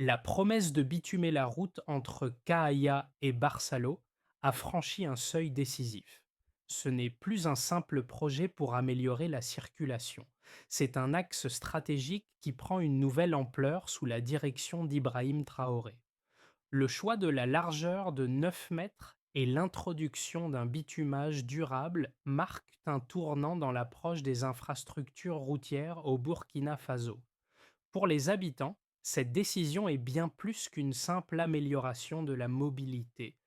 La promesse de bitumer la route entre Cahaya et Barçalo a franchi un seuil décisif. Ce n'est plus un simple projet pour améliorer la circulation. C'est un axe stratégique qui prend une nouvelle ampleur sous la direction d'Ibrahim Traoré. Le choix de la largeur de 9 mètres et l'introduction d'un bitumage durable marquent un tournant dans l'approche des infrastructures routières au Burkina Faso. Pour les habitants, cette décision est bien plus qu'une simple amélioration de la mobilité.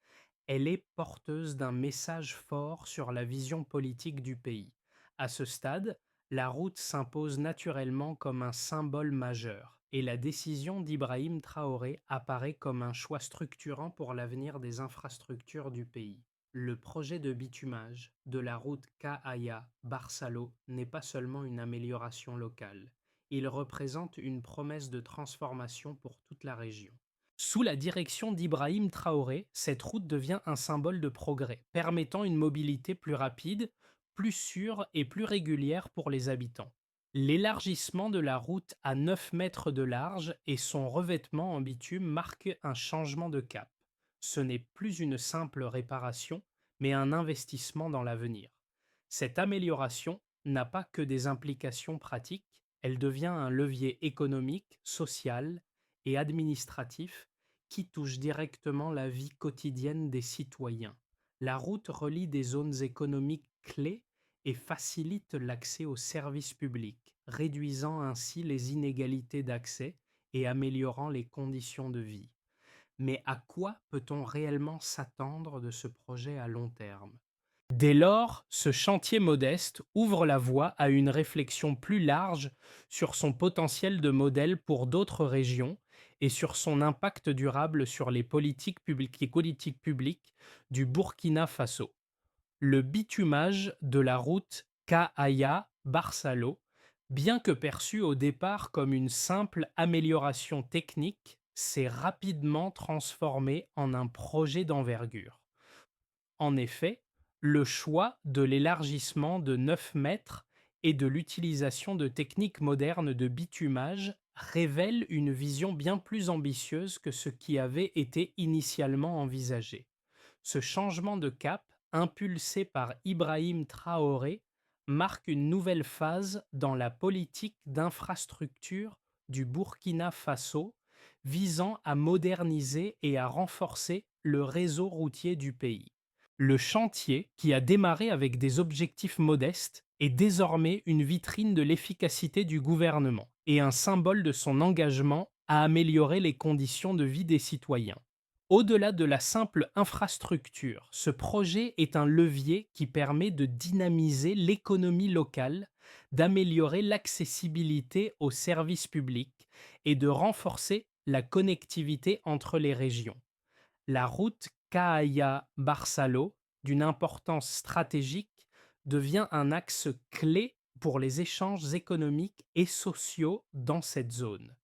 Elle est porteuse d'un message fort sur la vision politique du pays. À ce stade, la route s'impose naturellement comme un symbole majeur, et la décision d'Ibrahim Traoré apparaît comme un choix structurant pour l'avenir des infrastructures du pays. Le projet de bitumage de la route Cahaya-Barsalo n'est pas seulement une amélioration locale, il représente une promesse de transformation pour toute la région. Sous la direction d'Ibrahim Traoré, cette route devient un symbole de progrès, permettant une mobilité plus rapide, plus sûre et plus régulière pour les habitants. L'élargissement de la route à 9 mètres de large et son revêtement en bitume marquent un changement de cap. Ce n'est plus une simple réparation, mais un investissement dans l'avenir. Cette amélioration n'a pas que des implications pratiques, elle devient un levier économique, social et administratif qui touche directement la vie quotidienne des citoyens. La route relie des zones économiques clés et facilite l'accès aux services publics, réduisant ainsi les inégalités d'accès et améliorant les conditions de vie. Mais à quoi peut-on réellement s'attendre de ce projet à long terme? Dès lors, ce chantier modeste ouvre la voie à une réflexion plus large sur son potentiel de modèle pour d'autres régions et sur son impact durable sur les politiques publiques du Burkina Faso. Le bitumage de la route Cahaya-Barsalo, bien que perçu au départ comme une simple amélioration technique, s'est rapidement transformé en un projet d'envergure. En effet, le choix de l'élargissement de 9 mètres et de l'utilisation de techniques modernes de bitumage révèle une vision bien plus ambitieuse que ce qui avait été initialement envisagé. Ce changement de cap, impulsé par Ibrahim Traoré, marque une nouvelle phase dans la politique d'infrastructure du Burkina Faso, visant à moderniser et à renforcer le réseau routier du pays. Le chantier, qui a démarré avec des objectifs modestes, est désormais une vitrine de l'efficacité du gouvernement et un symbole de son engagement à améliorer les conditions de vie des citoyens. Au-delà de la simple infrastructure, ce projet est un levier qui permet de dynamiser l'économie locale, d'améliorer l'accessibilité aux services publics et de renforcer la connectivité entre les régions. La route Cahaya-Barsalo, d'une importance stratégique, devient un axe clé pour les échanges économiques et sociaux dans cette zone.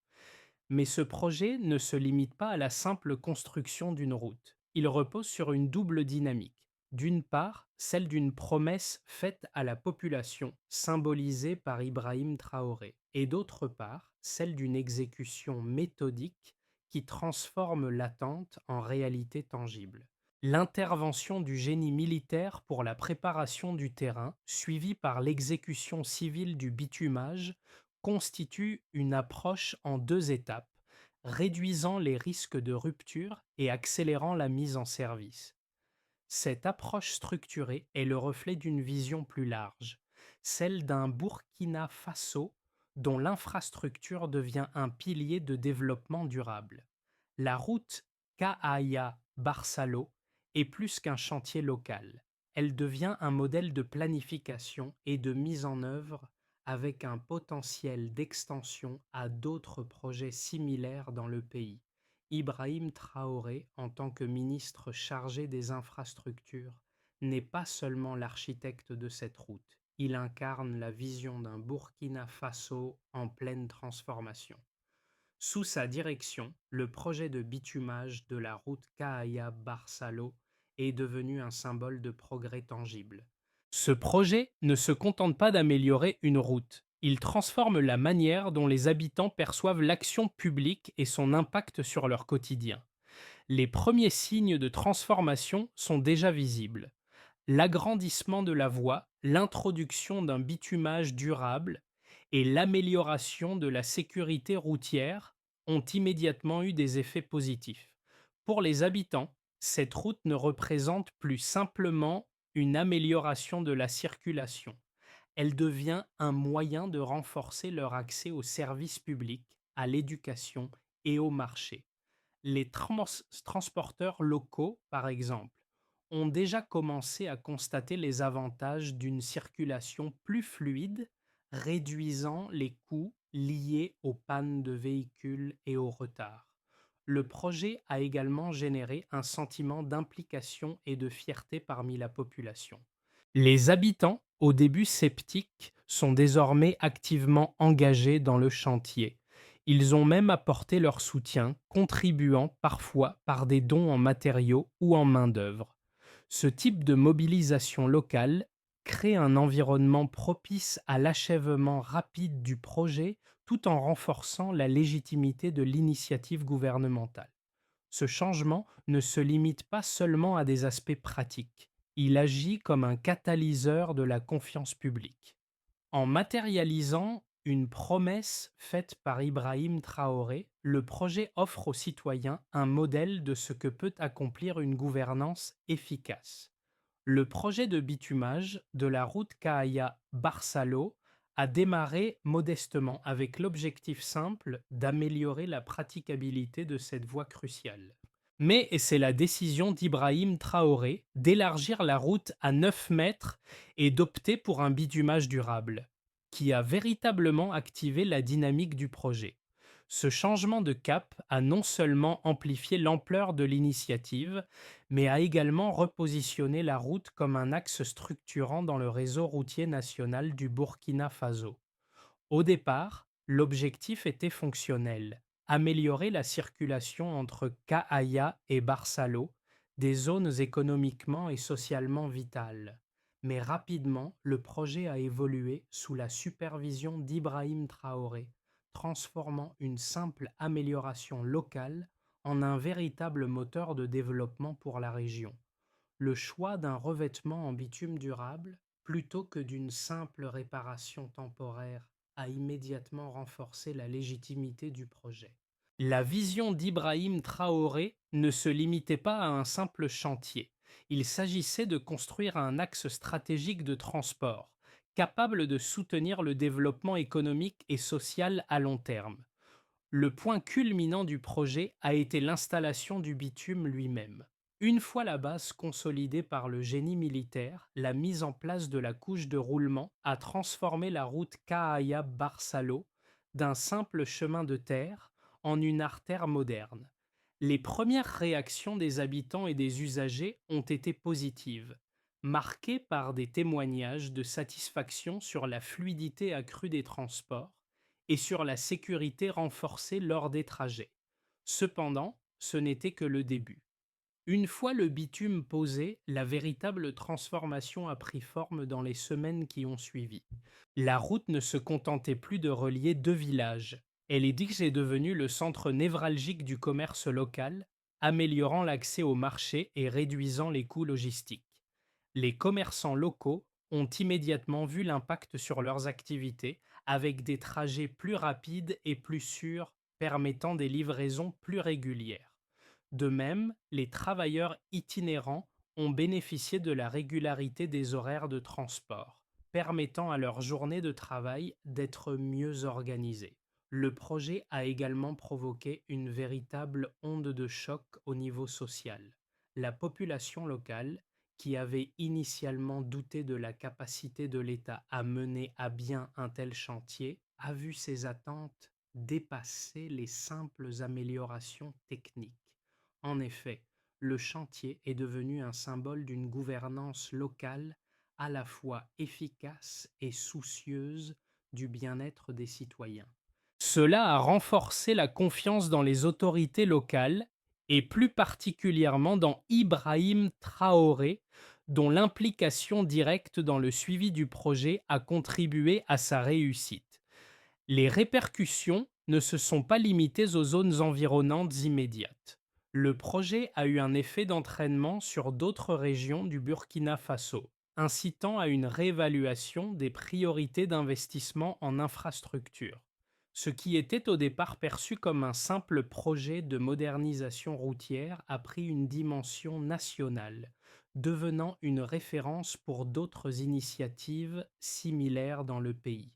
Mais ce projet ne se limite pas à la simple construction d'une route. Il repose sur une double dynamique. D'une part, celle d'une promesse faite à la population, symbolisée par Ibrahim Traoré, et d'autre part, celle d'une exécution méthodique qui transforme l'attente en réalité tangible. L'intervention du génie militaire pour la préparation du terrain, suivie par l'exécution civile du bitumage, constitue une approche en deux étapes, réduisant les risques de rupture et accélérant la mise en service. Cette approche structurée est le reflet d'une vision plus large, celle d'un Burkina Faso dont l'infrastructure devient un pilier de développement durable. La route Cahaya-Barsalo est plus qu'un chantier local. Elle devient un modèle de planification et de mise en œuvre avec un potentiel d'extension à d'autres projets similaires dans le pays. Ibrahim Traoré, en tant que ministre chargé des infrastructures, n'est pas seulement l'architecte de cette route, il incarne la vision d'un Burkina Faso en pleine transformation. Sous sa direction, le projet de bitumage de la route Cahaya-Barsalo est devenu un symbole de progrès tangible. Ce projet ne se contente pas d'améliorer une route, Il transforme la manière dont les habitants perçoivent l'action publique et son impact sur leur quotidien. Les premiers signes de transformation sont déjà visibles. L'agrandissement de la voie, l'introduction d'un bitumage durable et l'amélioration de la sécurité routière ont immédiatement eu des effets positifs. Pour les habitants, cette route ne représente plus simplement une amélioration de la circulation. Elle devient un moyen de renforcer leur accès aux services publics, à l'éducation et au marché. Les transporteurs locaux, par exemple, ont déjà commencé à constater les avantages d'une circulation plus fluide, réduisant les coûts liés aux pannes de véhicules et aux retards. Le projet a également généré un sentiment d'implication et de fierté parmi la population. Les habitants, au début sceptiques, sont désormais activement engagés dans le chantier. Ils ont même apporté leur soutien, contribuant parfois par des dons en matériaux ou en main-d'œuvre. Ce type de mobilisation locale crée un environnement propice à l'achèvement rapide du projet tout en renforçant la légitimité de l'initiative gouvernementale. Ce changement ne se limite pas seulement à des aspects pratiques, il agit comme un catalyseur de la confiance publique. En matérialisant une promesse faite par Ibrahim Traoré, le projet offre aux citoyens un modèle de ce que peut accomplir une gouvernance efficace. Le projet de bitumage de la route Cahaya-Barsalo a démarré modestement avec l'objectif simple d'améliorer la praticabilité de cette voie cruciale. Mais c'est la décision d'Ibrahim Traoré d'élargir la route à 9 mètres et d'opter pour un bitumage durable, qui a véritablement activé la dynamique du projet. Ce changement de cap a non seulement amplifié l'ampleur de l'initiative, mais a également repositionné la route comme un axe structurant dans le réseau routier national du Burkina Faso. Au départ, l'objectif était fonctionnel: améliorer la circulation entre Kaya et Barsalo, des zones économiquement et socialement vitales. Mais rapidement, le projet a évolué sous la supervision d'Ibrahim Traoré, transformant une simple amélioration locale en un véritable moteur de développement pour la région. Le choix d'un revêtement en bitume durable, plutôt que d'une simple réparation temporaire, a immédiatement renforcé la légitimité du projet. La vision d'Ibrahim Traoré ne se limitait pas à un simple chantier. Il s'agissait de construire un axe stratégique de transport, capable de soutenir le développement économique et social à long terme. Le point culminant du projet a été l'installation du bitume lui-même. Une fois la base consolidée par le génie militaire, la mise en place de la couche de roulement a transformé la route Cahaya-Barsalo d'un simple chemin de terre en une artère moderne. Les premières réactions des habitants et des usagers ont été positives, marquées par des témoignages de satisfaction sur la fluidité accrue des transports et sur la sécurité renforcée lors des trajets. Cependant, ce n'était que le début. Une fois le bitume posé, la véritable transformation a pris forme dans les semaines qui ont suivi. La route ne se contentait plus de relier deux villages. Elle est devenue le centre névralgique du commerce local, améliorant l'accès au marché et réduisant les coûts logistiques. Les commerçants locaux ont immédiatement vu l'impact sur leurs activités, avec des trajets plus rapides et plus sûrs, permettant des livraisons plus régulières. De même, les travailleurs itinérants ont bénéficié de la régularité des horaires de transport, permettant à leur journée de travail d'être mieux organisée. Le projet a également provoqué une véritable onde de choc au niveau social. La population locale, qui avait initialement douté de la capacité de l'État à mener à bien un tel chantier, a vu ses attentes dépasser les simples améliorations techniques. En effet, le chantier est devenu un symbole d'une gouvernance locale à la fois efficace et soucieuse du bien-être des citoyens. Cela a renforcé la confiance dans les autorités locales et plus particulièrement dans Ibrahim Traoré, dont l'implication directe dans le suivi du projet a contribué à sa réussite. Les répercussions ne se sont pas limitées aux zones environnantes immédiates. Le projet a eu un effet d'entraînement sur d'autres régions du Burkina Faso, incitant à une réévaluation des priorités d'investissement en infrastructure. Ce qui était au départ perçu comme un simple projet de modernisation routière a pris une dimension nationale, devenant une référence pour d'autres initiatives similaires dans le pays.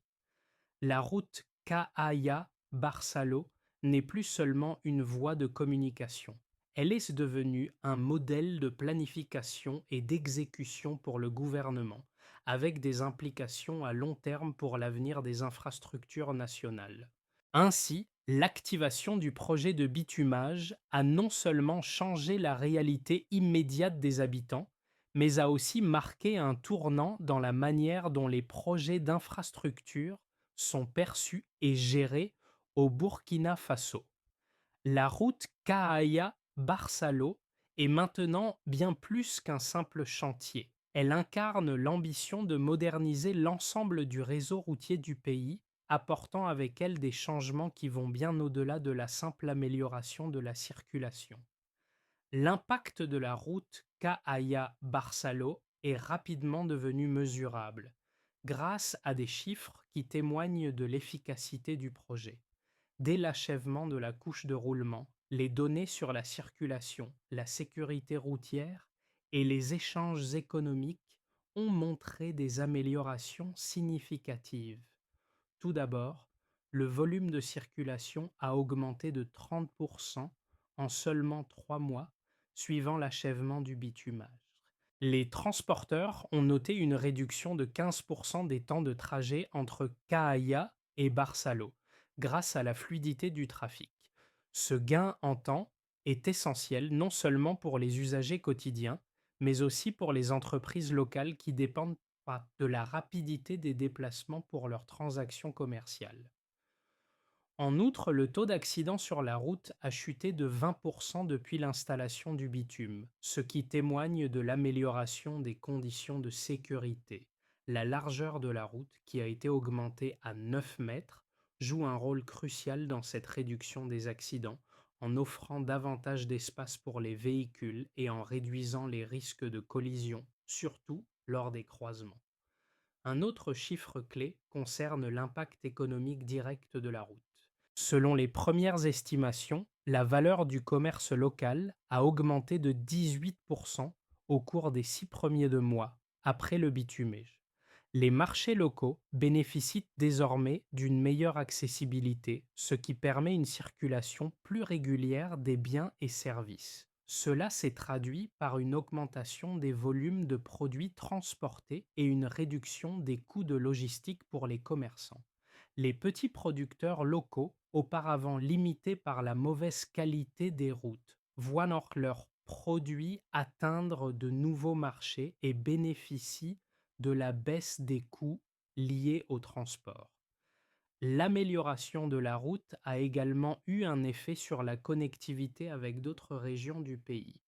La route Kaaya-Barsalo n'est plus seulement une voie de communication. Elle est devenue un modèle de planification et d'exécution pour le gouvernement, avec des implications à long terme pour l'avenir des infrastructures nationales. Ainsi, l'activation du projet de bitumage a non seulement changé la réalité immédiate des habitants, mais a aussi marqué un tournant dans la manière dont les projets d'infrastructure sont perçus et gérés au Burkina Faso. La route Kaaya-Barsalo est maintenant bien plus qu'un simple chantier. Elle incarne l'ambition de moderniser l'ensemble du réseau routier du pays, apportant avec elle des changements qui vont bien au-delà de la simple amélioration de la circulation. L'impact de la route Kaaya-Barsalo est rapidement devenu mesurable, grâce à des chiffres qui témoignent de l'efficacité du projet. Dès l'achèvement de la couche de roulement, les données sur la circulation, la sécurité routière et les échanges économiques ont montré des améliorations significatives. Tout d'abord, le volume de circulation a augmenté de 30% en seulement 3 mois, suivant l'achèvement du bitumage. Les transporteurs ont noté une réduction de 15% des temps de trajet entre Kaaya et Barsalo, grâce à la fluidité du trafic. Ce gain en temps est essentiel non seulement pour les usagers quotidiens, mais aussi pour les entreprises locales qui dépendent pas de la rapidité des déplacements pour leurs transactions commerciales. En outre, le taux d'accident sur la route a chuté de 20% depuis l'installation du bitume, ce qui témoigne de l'amélioration des conditions de sécurité. La largeur de la route, qui a été augmentée à 9 mètres, joue un rôle crucial dans cette réduction des accidents, en offrant davantage d'espace pour les véhicules et en réduisant les risques de collision, surtout lors des croisements. Un autre chiffre clé concerne l'impact économique direct de la route. Selon les premières estimations, la valeur du commerce local a augmenté de 18% au cours des 6 premiers mois après le bitumage. Les marchés locaux bénéficient désormais d'une meilleure accessibilité, ce qui permet une circulation plus régulière des biens et services. Cela s'est traduit par une augmentation des volumes de produits transportés et une réduction des coûts de logistique pour les commerçants. Les petits producteurs locaux, auparavant limités par la mauvaise qualité des routes, voient leurs produits atteindre de nouveaux marchés et bénéficient de la baisse des coûts liés au transport. L'amélioration de la route a également eu un effet sur la connectivité avec d'autres régions du pays.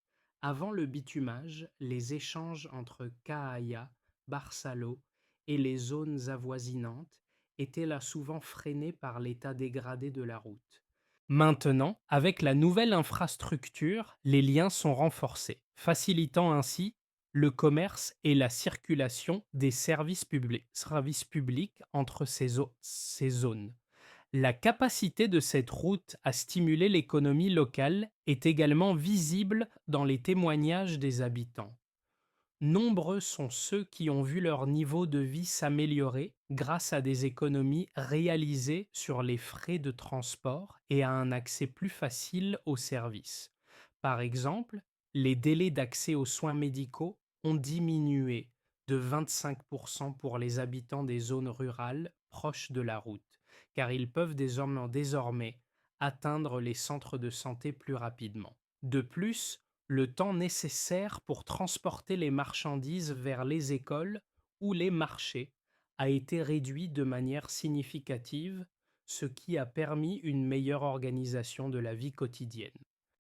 Avant le bitumage, les échanges entre Kaaya, Barsalo et les zones avoisinantes étaient là souvent freinés par l'état dégradé de la route. Maintenant, avec la nouvelle infrastructure, les liens sont renforcés, facilitant ainsi le commerce et la circulation des services publics entre ces zones. La capacité de cette route à stimuler l'économie locale est également visible dans les témoignages des habitants. Nombreux sont ceux qui ont vu leur niveau de vie s'améliorer grâce à des économies réalisées sur les frais de transport et à un accès plus facile aux services. Par exemple, les délais d'accès aux soins médicaux ont diminué de 25% pour les habitants des zones rurales proches de la route, car ils peuvent désormais atteindre les centres de santé plus rapidement. De plus, le temps nécessaire pour transporter les marchandises vers les écoles ou les marchés a été réduit de manière significative, ce qui a permis une meilleure organisation de la vie quotidienne.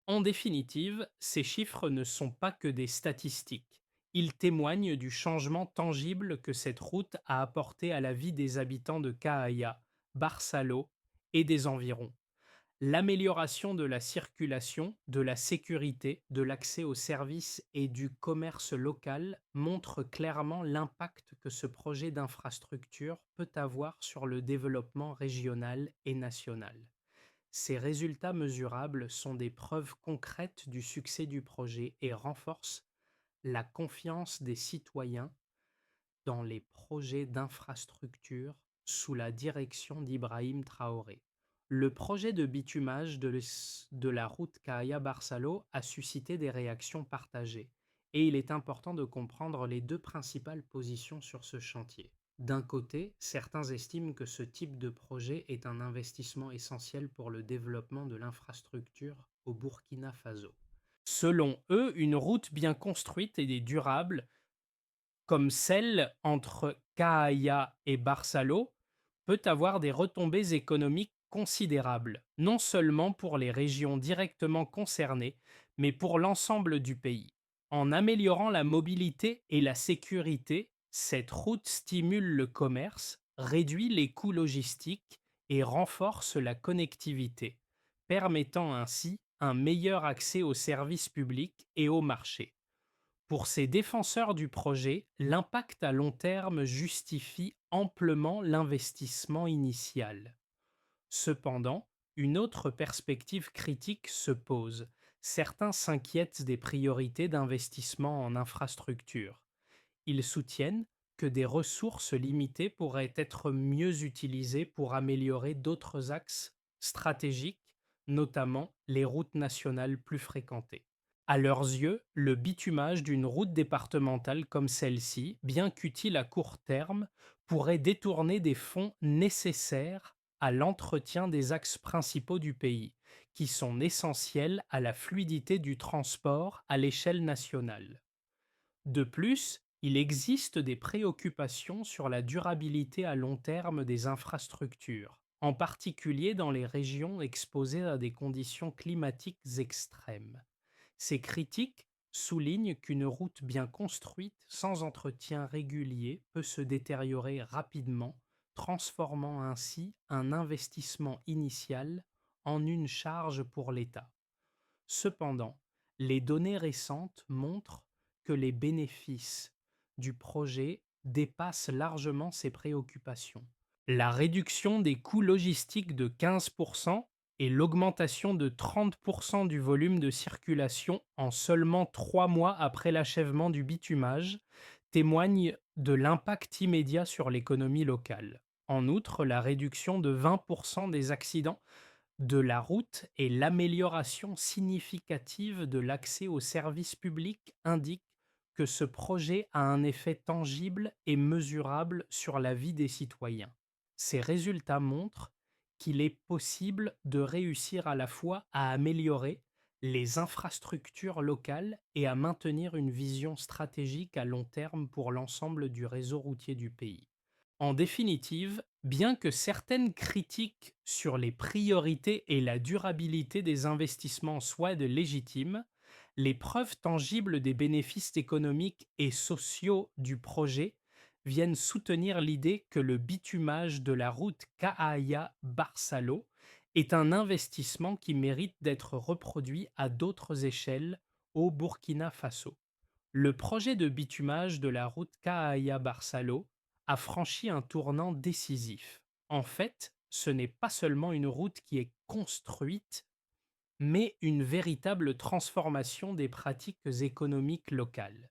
En définitive, ces chiffres ne sont pas que des statistiques. Ils témoignent du changement tangible que cette route a apporté à la vie des habitants de Kaaya, Barsalò et des environs. L'amélioration de la circulation, de la sécurité, de l'accès aux services et du commerce local montre clairement l'impact que ce projet d'infrastructure peut avoir sur le développement régional et national. Ces résultats mesurables sont des preuves concrètes du succès du projet et renforcent la confiance des citoyens dans les projets d'infrastructure sous la direction d'Ibrahim Traoré. Le projet de bitumage de la route Cahaya-Barsalò a suscité des réactions partagées, et il est important de comprendre les deux principales positions sur ce chantier. D'un côté, certains estiment que ce type de projet est un investissement essentiel pour le développement de l'infrastructure au Burkina Faso. Selon eux, une route bien construite et durable comme celle entre Cahaya et Barsalò, peut avoir des retombées économiques considérables, non seulement pour les régions directement concernées, mais pour l'ensemble du pays. En améliorant la mobilité et la sécurité, cette route stimule le commerce, réduit les coûts logistiques et renforce la connectivité, permettant ainsi un meilleur accès aux services publics et aux marchés. Pour ces défenseurs du projet, l'impact à long terme justifie amplement l'investissement initial. Cependant, une autre perspective critique se pose. Certains s'inquiètent des priorités d'investissement en infrastructure. Ils soutiennent que des ressources limitées pourraient être mieux utilisées pour améliorer d'autres axes stratégiques, notamment les routes nationales plus fréquentées. À leurs yeux, le bitumage d'une route départementale comme celle-ci, bien qu'utile à court terme, pourrait détourner des fonds nécessaires à l'entretien des axes principaux du pays, qui sont essentiels à la fluidité du transport à l'échelle nationale. De plus, il existe des préoccupations sur la durabilité à long terme des infrastructures, en particulier dans les régions exposées à des conditions climatiques extrêmes. Ces critiques soulignent qu'une route bien construite sans entretien régulier peut se détériorer rapidement, transformant ainsi un investissement initial en une charge pour l'État. Cependant, les données récentes montrent que les bénéfices du projet dépassent largement ces préoccupations. La réduction des coûts logistiques de 15% et l'augmentation de 30% du volume de circulation en seulement 3 mois après l'achèvement du bitumage témoignent de l'impact immédiat sur l'économie locale. En outre, la réduction de 20% des accidents de la route et l'amélioration significative de l'accès aux services publics indiquent que ce projet a un effet tangible et mesurable sur la vie des citoyens. Ces résultats montrent qu'il est possible de réussir à la fois à améliorer les infrastructures locales et à maintenir une vision stratégique à long terme pour l'ensemble du réseau routier du pays. En définitive, bien que certaines critiques sur les priorités et la durabilité des investissements soient légitimes, les preuves tangibles des bénéfices économiques et sociaux du projet viennent soutenir l'idée que le bitumage de la route Cahaya-Barsalò est un investissement qui mérite d'être reproduit à d'autres échelles au Burkina Faso. Le projet de bitumage de la route Cahaya-Barsalò a franchi un tournant décisif. En fait, ce n'est pas seulement une route qui est construite, mais une véritable transformation des pratiques économiques locales.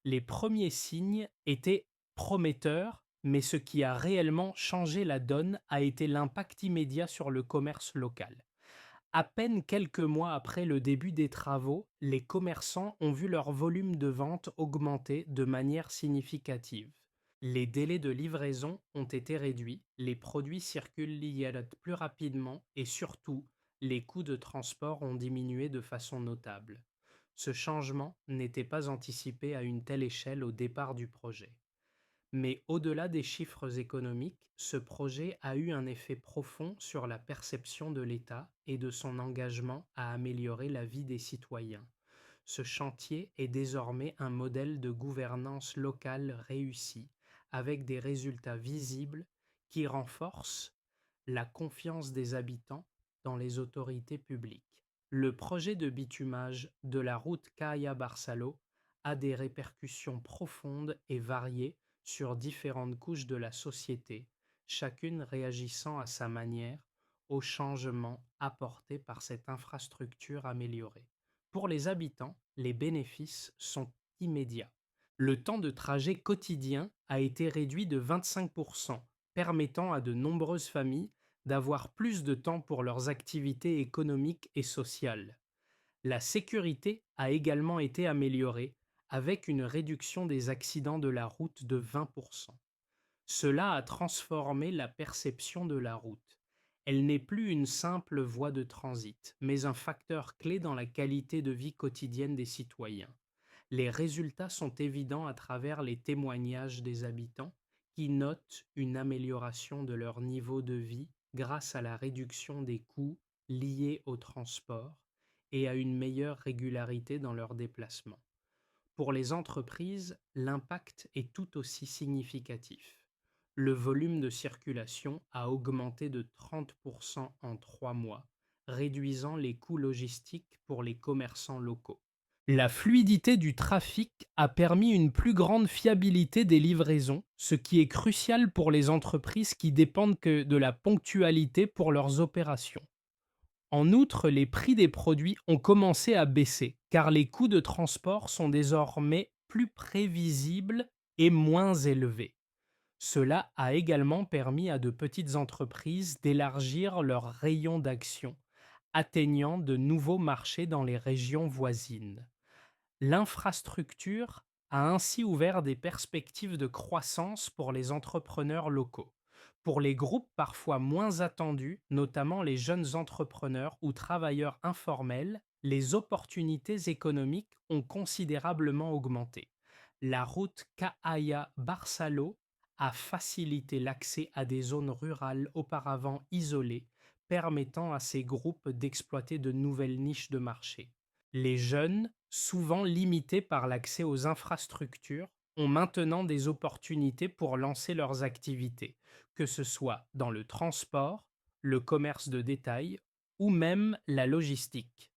Les premiers signes étaient prometteurs, mais ce qui a réellement changé la donne a été l'impact immédiat sur le commerce local. À peine quelques mois après le début des travaux, les commerçants ont vu leur volume de vente augmenter de manière significative. Les délais de livraison ont été réduits, les produits circulent plus rapidement et surtout, les coûts de transport ont diminué de façon notable. Ce changement n'était pas anticipé à une telle échelle au départ du projet. Mais au-delà des chiffres économiques, ce projet a eu un effet profond sur la perception de l'État et de son engagement à améliorer la vie des citoyens. Ce chantier est désormais un modèle de gouvernance locale réussi, avec des résultats visibles qui renforcent la confiance des habitants dans les autorités publiques. Le projet de bitumage de la route Cahaya-Barsalo a des répercussions profondes et variées sur différentes couches de la société, chacune réagissant à sa manière aux changements apportés par cette infrastructure améliorée. Pour les habitants, les bénéfices sont immédiats. Le temps de trajet quotidien a été réduit de 25%, permettant à de nombreuses familles d'avoir plus de temps pour leurs activités économiques et sociales. La sécurité a également été améliorée avec une réduction des accidents de la route de 20%. Cela a transformé la perception de la route. Elle n'est plus une simple voie de transit, mais un facteur clé dans la qualité de vie quotidienne des citoyens. Les résultats sont évidents à travers les témoignages des habitants qui notent une amélioration de leur niveau de vie grâce à la réduction des coûts liés au transport et à une meilleure régularité dans leurs déplacements. Pour les entreprises, l'impact est tout aussi significatif. Le volume de circulation a augmenté de 30% en 3 mois, réduisant les coûts logistiques pour les commerçants locaux. La fluidité du trafic a permis une plus grande fiabilité des livraisons, ce qui est crucial pour les entreprises qui dépendent que de la ponctualité pour leurs opérations. En outre, les prix des produits ont commencé à baisser, car les coûts de transport sont désormais plus prévisibles et moins élevés. Cela a également permis à de petites entreprises d'élargir leur rayon d'action, atteignant de nouveaux marchés dans les régions voisines. L'infrastructure a ainsi ouvert des perspectives de croissance pour les entrepreneurs locaux. Pour les groupes parfois moins attendus, notamment les jeunes entrepreneurs ou travailleurs informels, les opportunités économiques ont considérablement augmenté. La route Cahaya-Barsalo a facilité l'accès à des zones rurales auparavant isolées, permettant à ces groupes d'exploiter de nouvelles niches de marché. Les jeunes, souvent limités par l'accès aux infrastructures, ont maintenant des opportunités pour lancer leurs activités, que ce soit dans le transport, le commerce de détail ou même la logistique.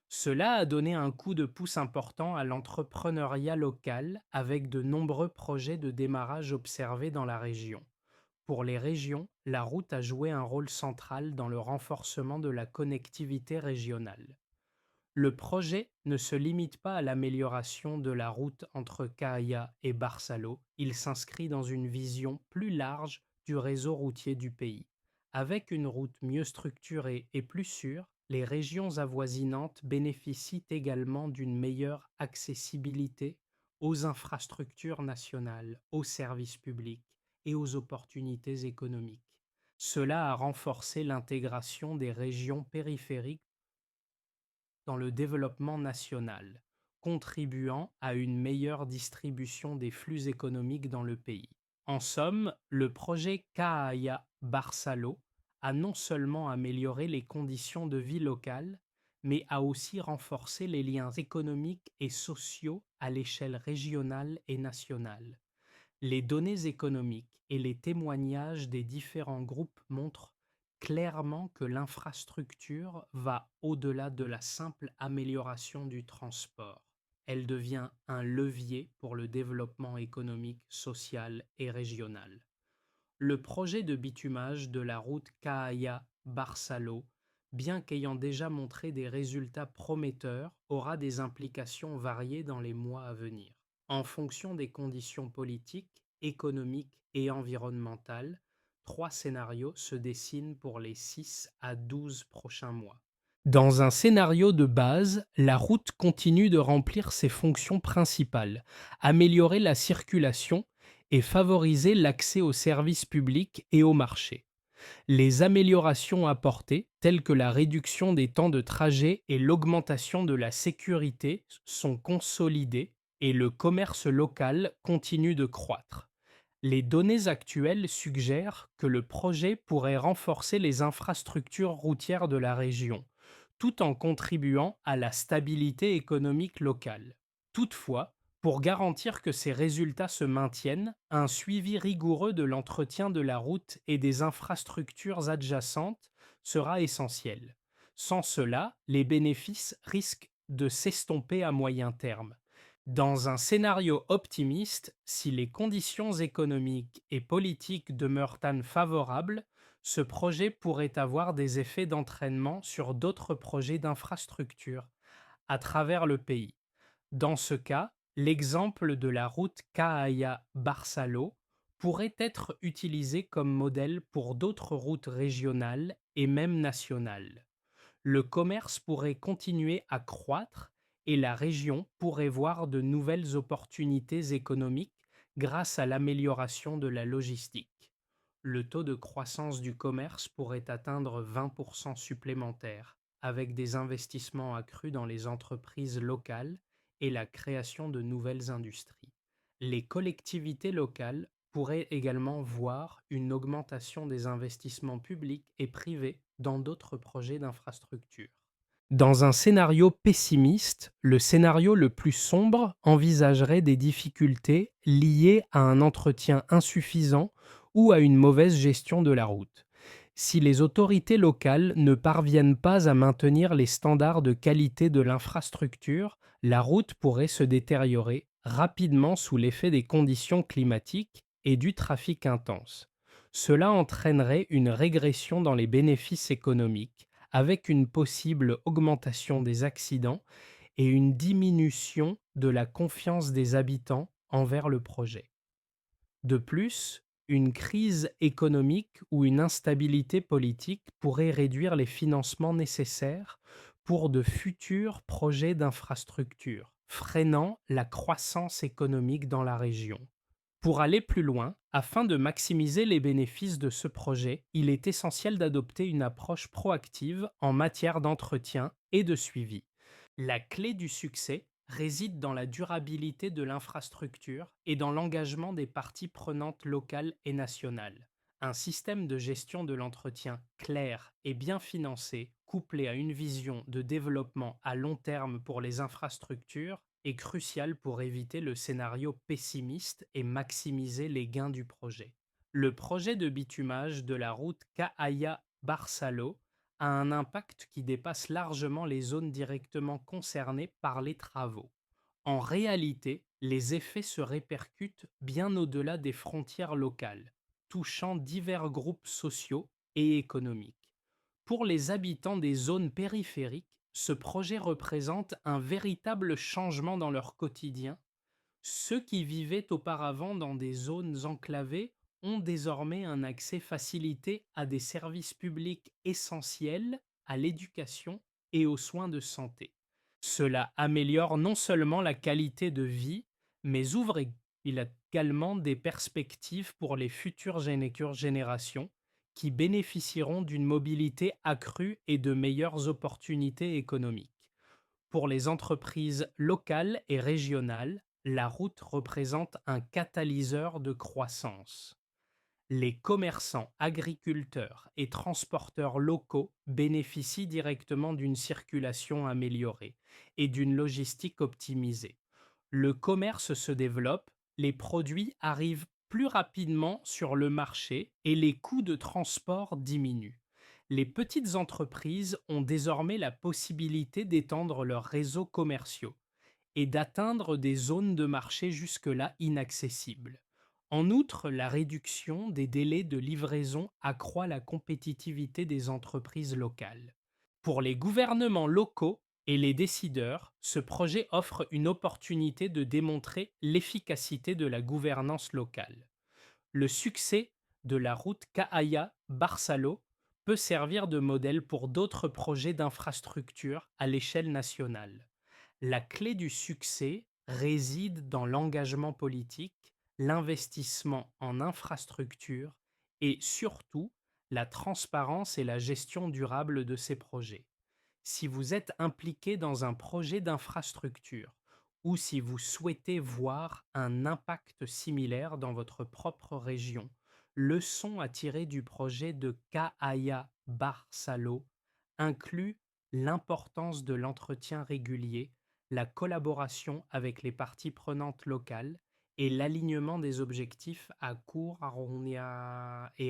Cela a donné un coup de pouce important à l'entrepreneuriat local avec de nombreux projets de démarrage observés dans la région. Pour les régions, la route a joué un rôle central dans le renforcement de la connectivité régionale. Le projet ne se limite pas à l'amélioration de la route entre Cahaya et Barsalo, il s'inscrit dans une vision plus large du réseau routier du pays. Avec une route mieux structurée et plus sûre, les régions avoisinantes bénéficient également d'une meilleure accessibilité aux infrastructures nationales, aux services publics et aux opportunités économiques. Cela a renforcé l'intégration des régions périphériques dans le développement national, contribuant à une meilleure distribution des flux économiques dans le pays. En somme, le projet Cahaya-Barsalo a non seulement amélioré les conditions de vie locales, mais a aussi renforcé les liens économiques et sociaux à l'échelle régionale et nationale. Les données économiques et les témoignages des différents groupes montrent clairement que l'infrastructure va au-delà de la simple amélioration du transport. Elle devient un levier pour le développement économique, social et régional. Le projet de bitumage de la route Cahaya-Barsalo, bien qu'ayant déjà montré des résultats prometteurs, aura des implications variées dans les mois à venir. En fonction des conditions politiques, économiques et environnementales, 3 scénarios se dessinent pour les 6 à 12 prochains mois. Dans un scénario de base, la route continue de remplir ses fonctions principales, améliorer la circulation et favoriser l'accès aux services publics et aux marchés. Les améliorations apportées, telles que la réduction des temps de trajet et l'augmentation de la sécurité, sont consolidées et le commerce local continue de croître. Les données actuelles suggèrent que le projet pourrait renforcer les infrastructures routières de la région, tout en contribuant à la stabilité économique locale. Toutefois, Pour garantir que ces résultats se maintiennent, un suivi rigoureux de l'entretien de la route et des infrastructures adjacentes sera essentiel. Sans cela, les bénéfices risquent de s'estomper à moyen terme. Dans un scénario optimiste, si les conditions économiques et politiques demeurent favorables, ce projet pourrait avoir des effets d'entraînement sur d'autres projets d'infrastructure à travers le pays. Dans ce cas, l'exemple de la route Cahaya-Barsalo pourrait être utilisé comme modèle pour d'autres routes régionales et même nationales. Le commerce pourrait continuer à croître et la région pourrait voir de nouvelles opportunités économiques grâce à l'amélioration de la logistique. Le taux de croissance du commerce pourrait atteindre 20% supplémentaires, avec des investissements accrus dans les entreprises locales et la création de nouvelles industries. Les collectivités locales pourraient également voir une augmentation des investissements publics et privés dans d'autres projets d'infrastructure. Dans un scénario pessimiste, le scénario le plus sombre envisagerait des difficultés liées à un entretien insuffisant ou à une mauvaise gestion de la route. Si les autorités locales ne parviennent pas à maintenir les standards de qualité de l'infrastructure, la route pourrait se détériorer rapidement sous l'effet des conditions climatiques et du trafic intense. Cela entraînerait une régression dans les bénéfices économiques, avec une possible augmentation des accidents et une diminution de la confiance des habitants envers le projet. De plus, une crise économique ou une instabilité politique pourrait réduire les financements nécessaires pour de futurs projets d'infrastructure, freinant la croissance économique dans la région. Pour aller plus loin, afin de maximiser les bénéfices de ce projet, il est essentiel d'adopter une approche proactive en matière d'entretien et de suivi. La clé du succès réside dans la durabilité de l'infrastructure et dans l'engagement des parties prenantes locales et nationales. Un système de gestion de l'entretien clair et bien financé, couplé à une vision de développement à long terme pour les infrastructures, est crucial pour éviter le scénario pessimiste et maximiser les gains du projet. Le projet de bitumage de la route Cahaya-Barsalo a un impact qui dépasse largement les zones directement concernées par les travaux. En réalité, les effets se répercutent bien au-delà des frontières locales, touchant divers groupes sociaux et économiques. Pour les habitants des zones périphériques, ce projet représente un véritable changement dans leur quotidien. Ceux qui vivaient auparavant dans des zones enclavées ont désormais un accès facilité à des services publics essentiels, à l'éducation et aux soins de santé. Cela améliore non seulement la qualité de vie, mais ouvre également des perspectives pour les futures générations qui bénéficieront d'une mobilité accrue et de meilleures opportunités économiques. Pour les entreprises locales et régionales, la route représente un catalyseur de croissance. Les commerçants, agriculteurs et transporteurs locaux bénéficient directement d'une circulation améliorée et d'une logistique optimisée. Le commerce se développe, les produits arrivent plus rapidement sur le marché et les coûts de transport diminuent. Les petites entreprises ont désormais la possibilité d'étendre leurs réseaux commerciaux et d'atteindre des zones de marché jusque-là inaccessibles. En outre, la réduction des délais de livraison accroît la compétitivité des entreprises locales. Pour les gouvernements locaux et les décideurs, ce projet offre une opportunité de démontrer l'efficacité de la gouvernance locale. Le succès de la route Cahaya-Barsalo peut servir de modèle pour d'autres projets d'infrastructure à l'échelle nationale. La clé du succès réside dans l'engagement politique, l'investissement en infrastructure et surtout la transparence et la gestion durable de ces projets. Si vous êtes impliqué dans un projet d'infrastructure ou si vous souhaitez voir un impact similaire dans votre propre région, leçon à tirer du projet de Cahaya Barsalo inclut l'importance de l'entretien régulier, la collaboration avec les parties prenantes locales et l'alignement des objectifs à court et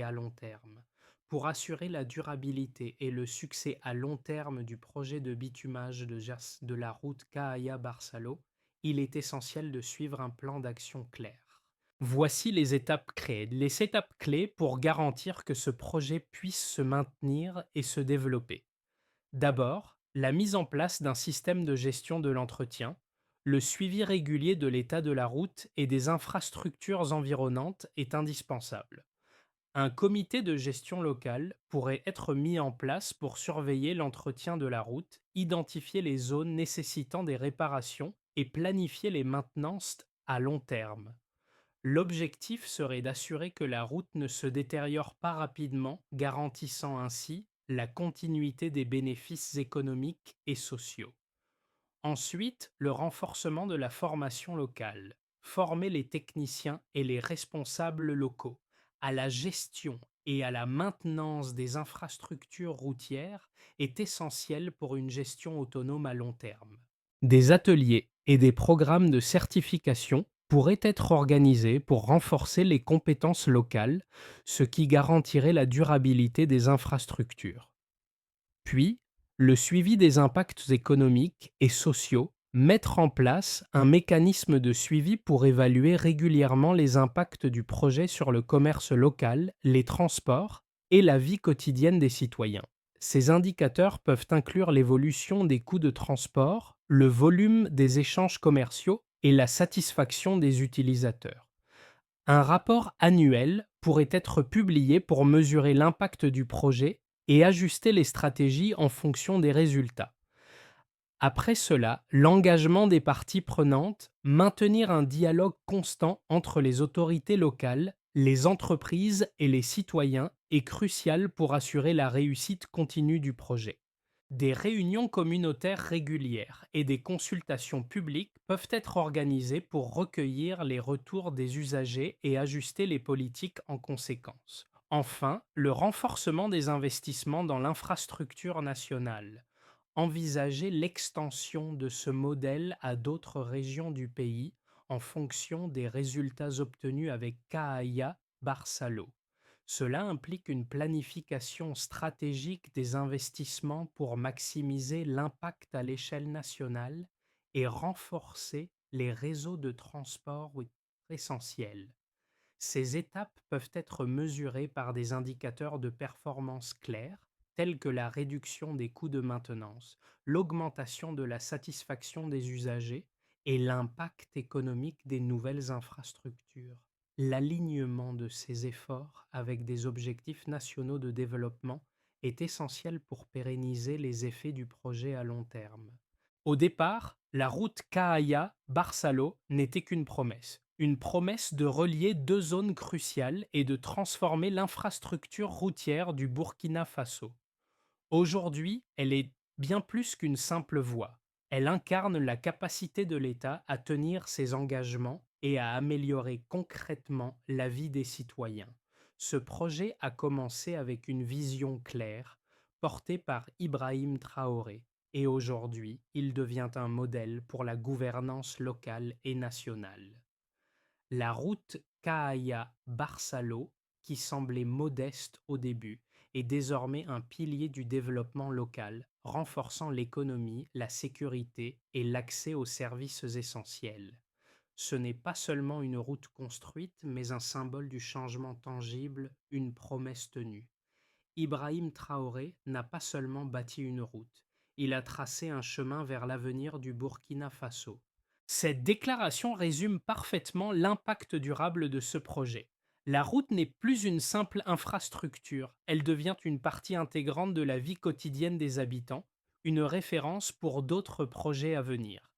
à long terme. Pour assurer la durabilité et le succès à long terme du projet de bitumage de la route Cahaya-Barsalo, il est essentiel de suivre un plan d'action clair. Voici les étapes clés pour garantir que ce projet puisse se maintenir et se développer. D'abord, la mise en place d'un système de gestion de l'entretien, le suivi régulier de l'état de la route et des infrastructures environnantes est indispensable. Un comité de gestion locale pourrait être mis en place pour surveiller l'entretien de la route, identifier les zones nécessitant des réparations et planifier les maintenances à long terme. L'objectif serait d'assurer que la route ne se détériore pas rapidement, garantissant ainsi la continuité des bénéfices économiques et sociaux. Ensuite, le renforcement de la formation locale. Former les techniciens et les responsables locaux à la gestion et à la maintenance des infrastructures routières est essentiel pour une gestion autonome à long terme. Des ateliers et des programmes de certification pourraient être organisés pour renforcer les compétences locales, ce qui garantirait la durabilité des infrastructures. Puis, le suivi des impacts économiques et sociaux, mettre en place un mécanisme de suivi pour évaluer régulièrement les impacts du projet sur le commerce local, les transports et la vie quotidienne des citoyens. Ces indicateurs peuvent inclure l'évolution des coûts de transport, le volume des échanges commerciaux et la satisfaction des utilisateurs. Un rapport annuel pourrait être publié pour mesurer l'impact du projet et ajuster les stratégies en fonction des résultats. Après cela, l'engagement des parties prenantes, maintenir un dialogue constant entre les autorités locales, les entreprises et les citoyens est crucial pour assurer la réussite continue du projet. Des réunions communautaires régulières et des consultations publiques peuvent être organisées pour recueillir les retours des usagers et ajuster les politiques en conséquence. Enfin, le renforcement des investissements dans l'infrastructure nationale. Envisager l'extension de ce modèle à d'autres régions du pays en fonction des résultats obtenus avec Cahaya Barsalo. Cela implique une planification stratégique des investissements pour maximiser l'impact à l'échelle nationale et renforcer les réseaux de transport essentiels. Ces étapes peuvent être mesurées par des indicateurs de performance clairs, tels que la réduction des coûts de maintenance, l'augmentation de la satisfaction des usagers et l'impact économique des nouvelles infrastructures. L'alignement de ces efforts avec des objectifs nationaux de développement est essentiel pour pérenniser les effets du projet à long terme. Au départ, la route Cahaya-Barsalo n'était qu'une promesse. Une promesse de relier deux zones cruciales et de transformer l'infrastructure routière du Burkina Faso. Aujourd'hui, elle est bien plus qu'une simple voie. Elle incarne la capacité de l'État à tenir ses engagements et à améliorer concrètement la vie des citoyens. Ce projet a commencé avec une vision claire, portée par Ibrahim Traoré, et aujourd'hui, il devient un modèle pour la gouvernance locale et nationale. La route Cahaya-Barsalo, qui semblait modeste au début, est désormais un pilier du développement local, renforçant l'économie, la sécurité et l'accès aux services essentiels. Ce n'est pas seulement une route construite, mais un symbole du changement tangible, une promesse tenue. Ibrahim Traoré n'a pas seulement bâti une route, il a tracé un chemin vers l'avenir du Burkina Faso. Cette déclaration résume parfaitement l'impact durable de ce projet. La route n'est plus une simple infrastructure, elle devient une partie intégrante de la vie quotidienne des habitants, une référence pour d'autres projets à venir.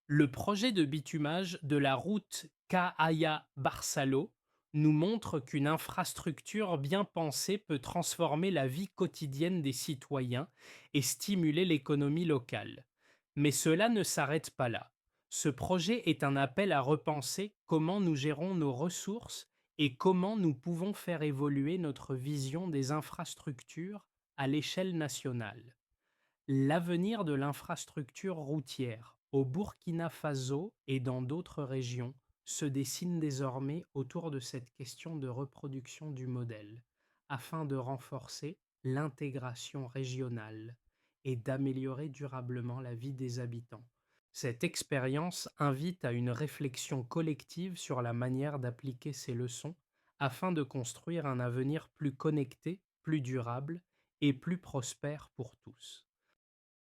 Le projet de bitumage de la route Cahaya-Barsalo nous montre qu'une infrastructure bien pensée peut transformer la vie quotidienne des citoyens et stimuler l'économie locale. Mais cela ne s'arrête pas là. Ce projet est un appel à repenser comment nous gérons nos ressources et comment nous pouvons faire évoluer notre vision des infrastructures à l'échelle nationale. L'avenir de l'infrastructure routière Au Burkina Faso et dans d'autres régions se dessine désormais autour de cette question de reproduction du modèle, afin de renforcer l'intégration régionale et d'améliorer durablement la vie des habitants. Cette expérience invite à une réflexion collective sur la manière d'appliquer ces leçons afin de construire un avenir plus connecté, plus durable et plus prospère pour tous.